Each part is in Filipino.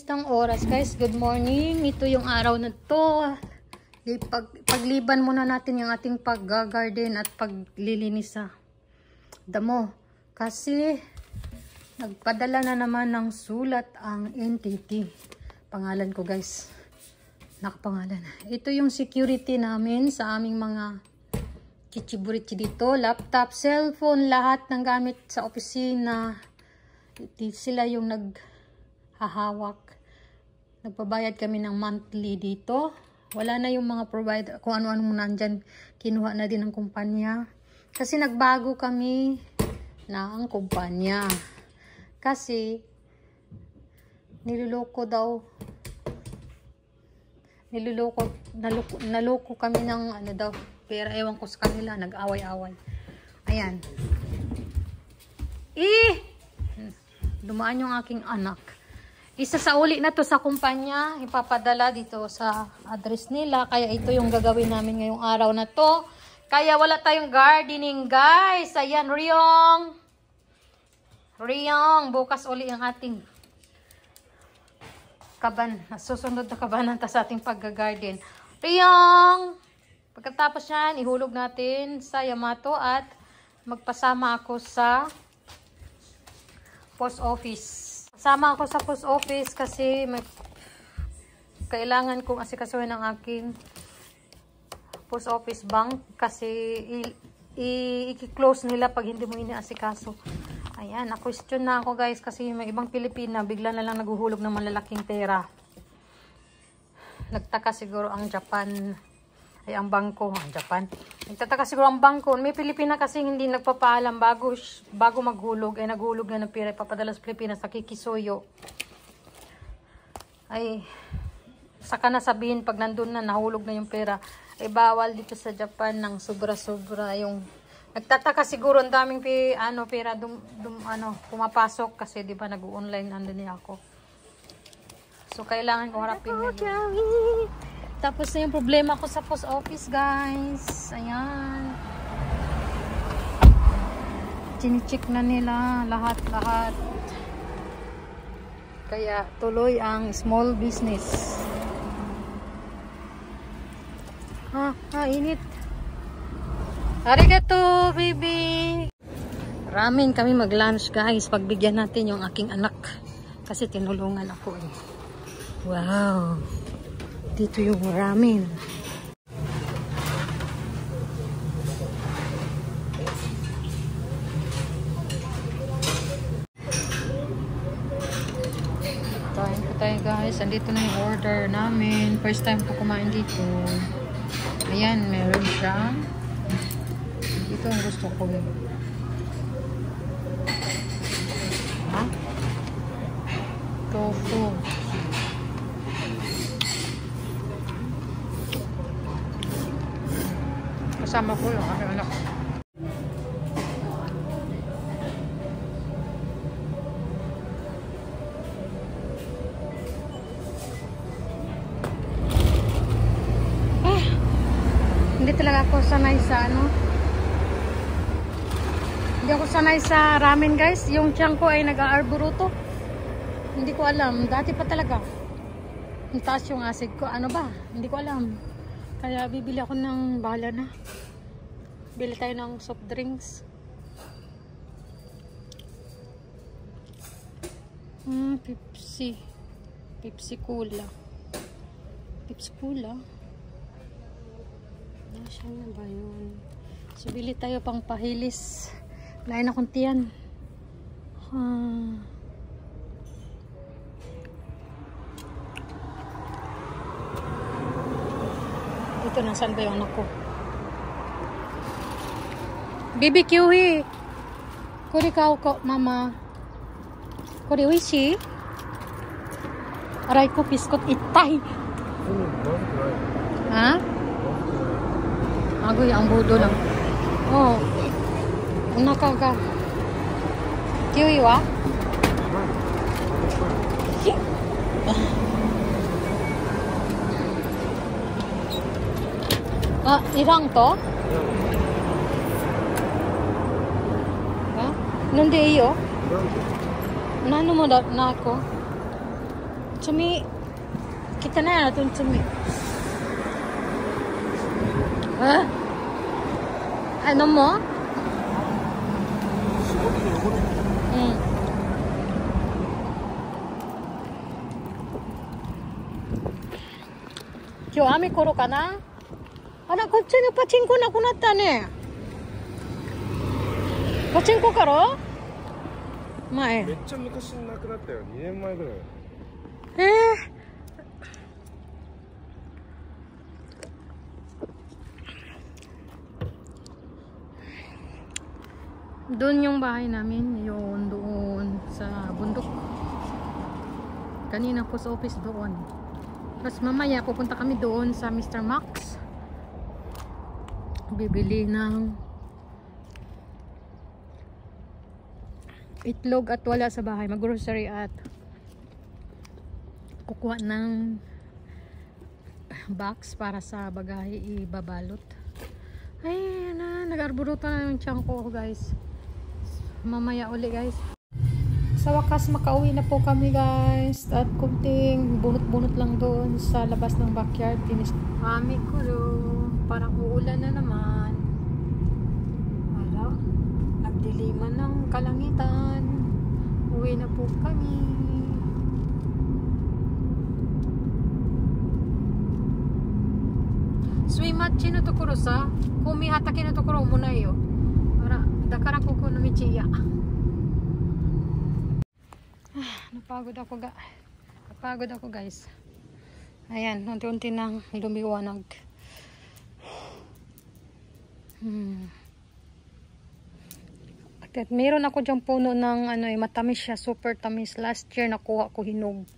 Kumusta ang oras guys? Good morning. Ito yung araw na to. Pagliban muna natin yung ating pag-garden at paglilinis sa damo. Kasi nagpadala na naman ng sulat ang NTT. Pangalan ko guys. Nakapangalan. Ito yung security namin sa aming mga chichiburitsi dito. Laptop, cellphone, lahat ng gamit sa opisina. Sila yung hahawak. Nagpabayad kami ng monthly dito. Wala na yung mga provider, kung ano-ano muna nandyan, kinuha na din ng kumpanya. Kasi nagbago kami ng kumpanya. Kasi naloko kami ng ano daw, pera, ewan ko sa kanila, nag-away-away. Ayan. Dumaan yung aking anak. Isa sa uli na to sa kumpanya, ipapadala dito sa address nila. Kaya ito yung gagawin namin ngayong araw na to. Kaya wala tayong gardening, guys. Ayan, Riyong, bukas uli ang ating susunod na kabanata sa ating pag-garden. Riyong! Pagkatapos yan, ihulog natin sa Yamato at magpasama ako sa post office. Kasama ako sa post office kasi kailangan kong asikasuhin ang aking post office bank kasi i-close nila pag hindi mo iniasikaso. Ayan, na-question na ako guys kasi may ibang Pilipina bigla na lang naguhulog ng malalaking pera. Nagtaka siguro ang Japan. Ay, ang bangko, ang Japan. Nagtataka siguro ang bangko. May Pilipina kasi hindi nagpapaalam bago maghulog. Ay, naghulog na ng pera. Ipapadala sa Pilipinas sa Kikisoyo. Ay, saka na sabihin pag nandun na, nahulog na yung pera. Ay, bawal dito sa Japan ng sobra-sobra. Yung, nagtataka siguro ang daming pera pumapasok kasi di ba nag-online nandun niya ako. So, kailangan ko harapin ngayon. Tapos na yung problema ko sa post office, guys. Ayan. Chine-check na nila lahat-lahat. Kaya tuloy ang small business. Init. Arigato, baby. Ramen kami mag-lunch, guys. Pagbigyan natin yung aking anak. Kasi tinulungan ako. Wow. Dito yung ramen. Kain po tayo guys. Andito na yung order namin. First time ko kumain dito. Ayan, meron siya. Ito ang gusto ko. Tofu. Kasama ko yung aking anak. Hindi talaga ako sanay sa Hindi ako sanay sa ramen guys. Yung tiyan ko ay nag-aarburuto. Hindi ko alam. Dati pa talaga. Ang taas yung acid ko. Ano ba? Hindi ko alam. Kaya bibili ako ng bahala na. Bili tayo ng soft drinks. Pepsi. Pepsi Cola. Pepsi Cola. Nasaan na ba yun? So, bili tayo pang pahilis. Lain akong tiyan. Dito, nasaan ba yung anak ko? BBQ Kori kao ko, mama. Kori oishii? Aray ko, biskot itay. Ha? Agoy, ang budo lang. Oh. Unaka ga. Kiwi wa? Irang to? Nande iyo? Nano mo na ako? Sumi. Kita na natin sumi. Ha? Ano mo? Kyo, ami kuro ka na? Ana, kotse ni pachinko na kunatta ne. Pachinko karo? Mae. めっちゃ昔に亡くなったよ。2年前ぐらい。Doon yung bahay namin, yun doon sa bundok. Kanina po sa office doon. Tapos mamaya pupunta kami doon sa Mr. Max. Bibili ng itlog at wala sa bahay. Mag-grocery at kukuha ng box para sa bagahe ibabalot. Ay, nag-arburuto na yung tiyan ko, guys. Mamaya uli, guys. Sa wakas makauwi na po kami, guys, at kunting bunot-bunot lang doon sa labas ng backyard. Kami kulo, parang uulan na naman. Wala, nagdiliman ng kalangitan. Uwi na po kami. Suimachi no tokoro sa kumi hatake no tokoro muna yo. Dakara ko ko michiya. Napagod ako guys. Ayan, unti-unti nang lumiwanag. At meron ako diyang puno ng matamis siya, super tamis. Last year nakuha ko hinog.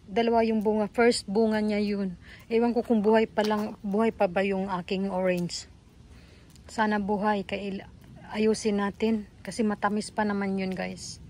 Dalawa yung bunga, first bunga niya yun. Ewan ko kung buhay pa ba yung aking orange. Sana buhay, ayusin natin kasi matamis pa naman yun, guys.